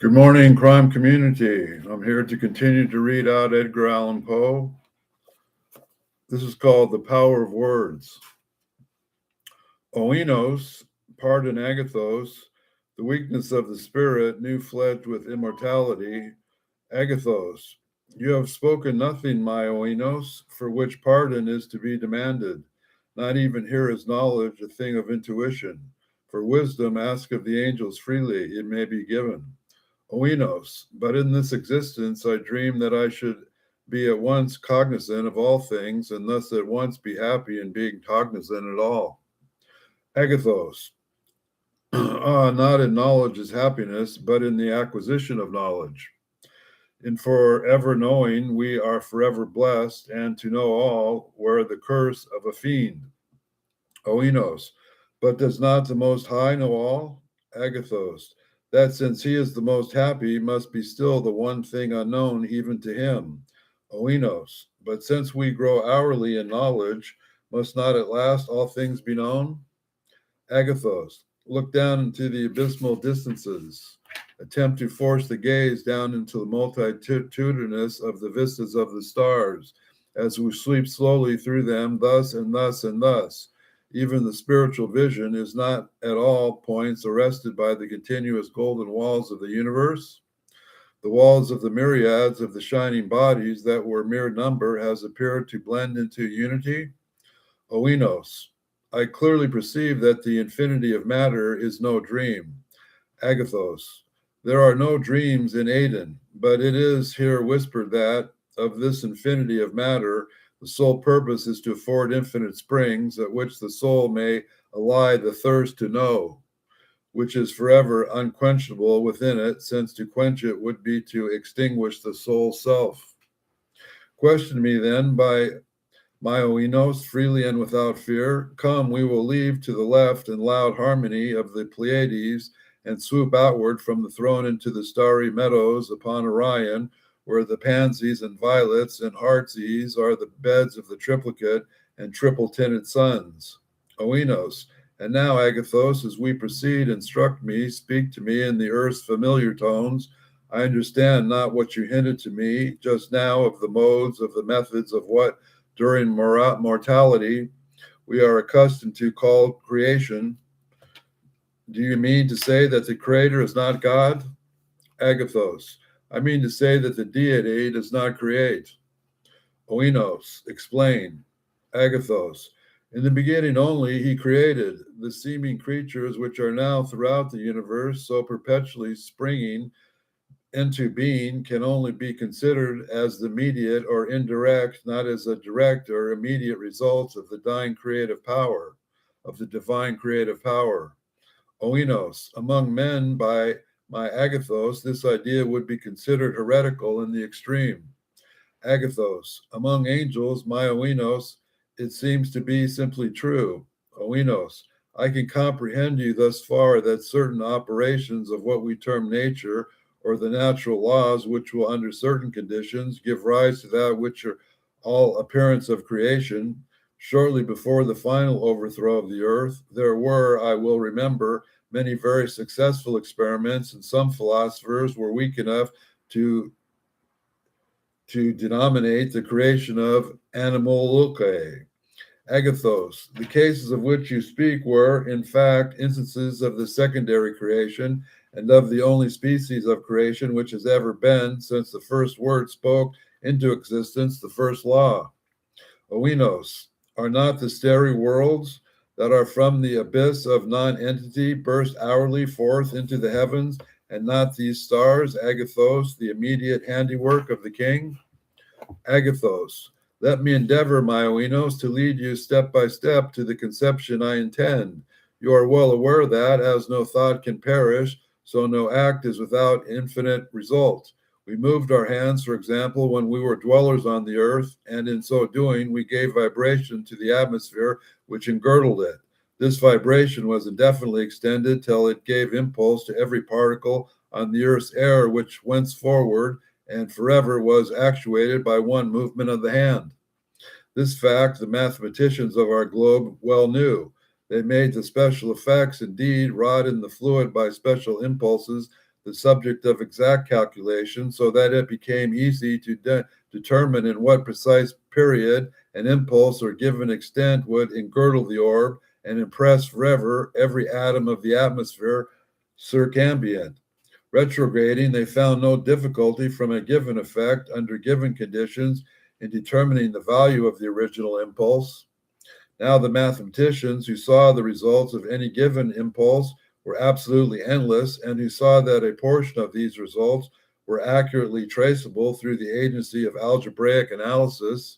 Good morning, crime community. I'm here to continue to read out Edgar Allan Poe. This is called The Power of Words. Oinos, pardon agathos, the weakness of the spirit, new fledged with immortality. Agathos, you have spoken nothing, my Oinos, for which pardon is to be demanded. Not even here is knowledge a thing of intuition. For wisdom, ask of the angels freely, it may be given. Oinos, but in this existence I dream that I should be at once cognizant of all things, and thus at once be happy in being cognizant at all. Agathos, not in knowledge is happiness, but in the acquisition of knowledge. In forever knowing, we are forever blessed, and to know all were the curse of a fiend. Oinos, but does not the Most High know all? Agathos, that since he is the most happy, must be still the one thing unknown even to him. Oinos, but since we grow hourly in knowledge, must not at last all things be known? Agathos, look down into the abysmal distances. Attempt to force the gaze down into the multitudinous of the vistas of the stars, as we sweep slowly through them, thus and thus and thus. Even the spiritual vision is not at all points arrested by the continuous golden walls of the universe. The walls of the myriads of the shining bodies that were mere number has appeared to blend into unity. Oinos, I clearly perceive that the infinity of matter is no dream. Agathos, there are no dreams in Aden, but it is here whispered that of this infinity of matter, the sole purpose is to afford infinite springs at which the soul may allay the thirst to know, which is forever unquenchable within it, since to quench it would be to extinguish the soul's self. Question me then by my Oinos, freely and without fear. Come, we will leave to the left in loud harmony of the Pleiades and swoop outward from the throne into the starry meadows upon Orion, where the pansies and violets and heartsease are the beds of the triplicate and triple-tinted suns. Oinos, and now, Agathos, as we proceed, instruct me, speak to me in the earth's familiar tones. I understand not what you hinted to me just now of the modes, of the methods of what during mortality we are accustomed to call creation. Do you mean to say that the creator is not God? Agathos, I mean to say that the deity does not create. Oinos, explain. Agathos, in the beginning only he created the seeming creatures which are now throughout the universe, so perpetually springing into being, can only be considered as the mediate or indirect, not as a direct or immediate result of the divine creative power, Oinos, among men by my Agathos, this idea would be considered heretical in the extreme. Agathos, among angels, my Oinos, it seems to be simply true. Oinos, I can comprehend you thus far that certain operations of what we term nature, or the natural laws which will under certain conditions give rise to that which are all appearance of creation, shortly before the final overthrow of the earth, there were, I will remember, many very successful experiments, and some philosophers were weak enough to denominate the creation of animalculæ. Agathos, the cases of which you speak were, in fact, instances of the secondary creation and of the only species of creation which has ever been, since the first word spoke into existence the first law. Oinos, are not the starry worlds that are from the abyss of non-entity burst hourly forth into the heavens, and not these stars, Agathos, the immediate handiwork of the king? Agathos, let me endeavor, my Oinos, to lead you step by step to the conception I intend. You are well aware that, as no thought can perish, so no act is without infinite result. We moved our hands, for example, when we were dwellers on the earth, and in so doing, we gave vibration to the atmosphere which engirdled it. This vibration was indefinitely extended till it gave impulse to every particle on the earth's air, which went forward and forever was actuated by one movement of the hand. This fact the mathematicians of our globe well knew. They made the special effects, indeed, wrought in the fluid by special impulses the subject of exact calculation, so that it became easy to determine in what precise period an impulse or given extent would engirdle the orb and impress forever every atom of the atmosphere circambient. Retrograding, they found no difficulty from a given effect under given conditions in determining the value of the original impulse. Now, the mathematicians who saw the results of any given impulse were absolutely endless, and who saw that a portion of these results were accurately traceable through the agency of algebraic analysis,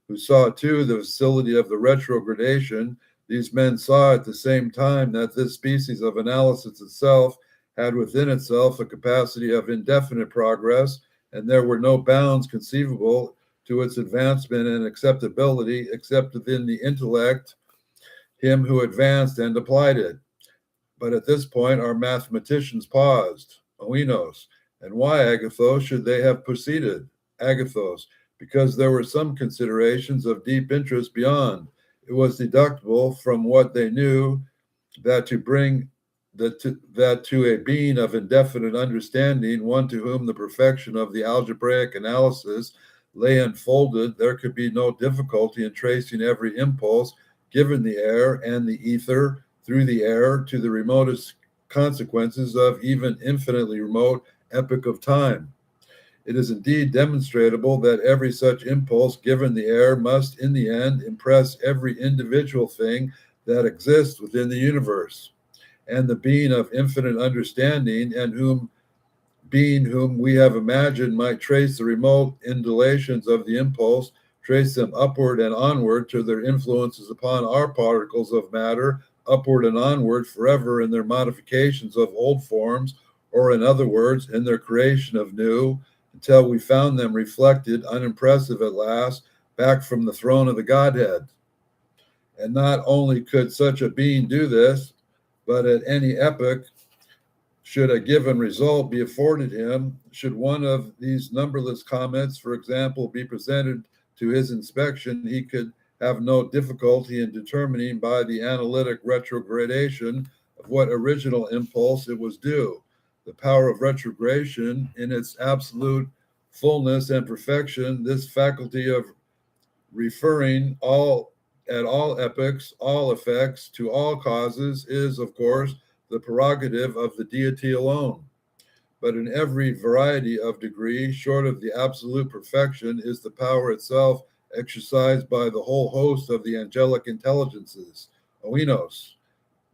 who saw too the facility of the retrogradation, these men saw at the same time that this species of analysis itself had within itself a capacity of indefinite progress, and there were no bounds conceivable to its advancement and acceptability except within the intellect, him who advanced and applied it. But at this point, our mathematicians paused. Oinos. And why, Agathos, should they have proceeded? Agathos. Because there were some considerations of deep interest beyond. It was deductible from what they knew that to bring that to a being of indefinite understanding, one to whom the perfection of the algebraic analysis lay unfolded, there could be no difficulty in tracing every impulse given the air and the ether through the air to the remotest consequences of even infinitely remote epoch of time. It is indeed demonstrable that every such impulse given the air must in the end impress every individual thing that exists within the universe, and the being of infinite understanding and whom we have imagined might trace the remote undulations of the impulse, trace them upward and onward to their influences upon our particles of matter, upward and onward forever in their modifications of old forms, or in other words, in their creation of new, until we found them reflected, unimpressive at last, back from the throne of the Godhead. And not only could such a being do this, but at any epoch, should a given result be afforded him, should one of these numberless comets, for example, be presented to his inspection, he could have no difficulty in determining by the analytic retrogradation of what original impulse it was due. The power of retrogradation in its absolute fullness and perfection, this faculty of referring at all epochs, all effects, to all causes, is, of course, the prerogative of the deity alone. But in every variety of degree, short of the absolute perfection, is the power itself exercised by the whole host of the angelic intelligences, Oinos.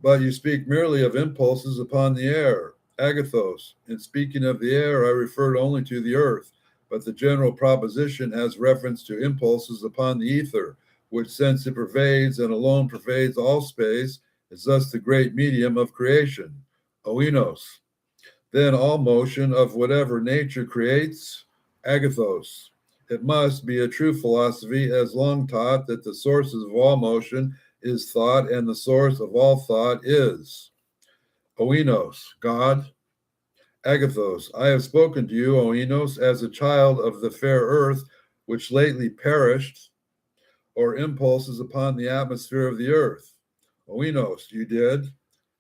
But you speak merely of impulses upon the air, Agathos. In speaking of the air, I referred only to the earth, but the general proposition has reference to impulses upon the ether, which, since it pervades and alone pervades all space, is thus the great medium of creation, Oinos. Then all motion of whatever nature creates, Agathos. It must be a true philosophy as long taught that the sources of all motion is thought, and the source of all thought is Oinos, God. Agathos. I have spoken to you, Oinos, as a child of the fair earth, which lately perished, or impulses upon the atmosphere of the earth. Oinos, you did.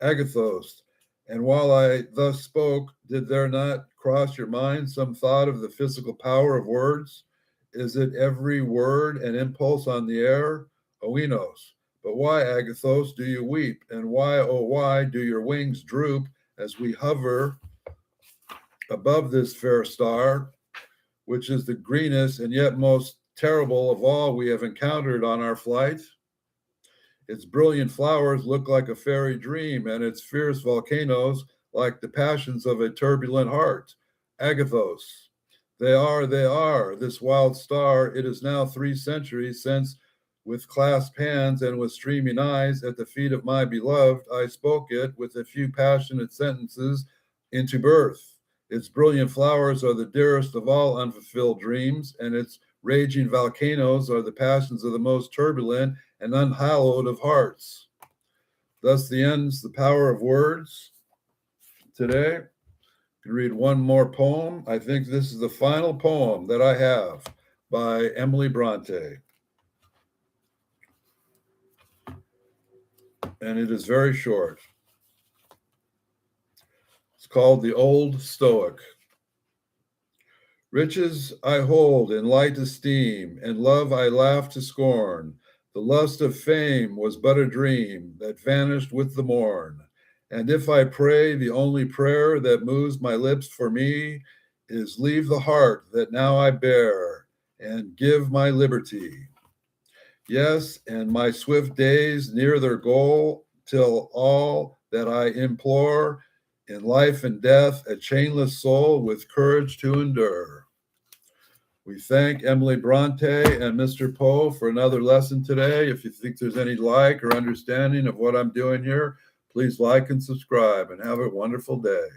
Agathos. And while I thus spoke, did there not cross your mind some thought of the physical power of words? Is it every word an impulse on the air? Oinos. But why, Agathos, do you weep? And why, oh why, do your wings droop as we hover above this fair star, which is the greenest and yet most terrible of all we have encountered on our flight? Its brilliant flowers look like a fairy dream, and its fierce volcanoes like the passions of a turbulent heart. Agathos. They are, this wild star. It is now 3 centuries since, with clasped hands and with streaming eyes, at the feet of my beloved, I spoke it with a few passionate sentences into birth. Its brilliant flowers are the dearest of all unfulfilled dreams, and its raging volcanoes are the passions of the most turbulent and unhallowed of hearts. Thus ends the power of words today. I can read one more poem. I think this is the final poem that I have by Emily Bronte. And it is very short. It's called The Old Stoic. Riches I hold in light esteem, and love I laugh to scorn. The lust of fame was but a dream that vanished with the morn. And if I pray, the only prayer that moves my lips for me is leave the heart that now I bear and give my liberty. Yes, and my swift days near their goal, till all that I implore in life and death, a chainless soul with courage to endure. We thank Emily Bronte and Mr. Poe for another lesson today. If you think there's any like or understanding of what I'm doing here, please like and subscribe and have a wonderful day.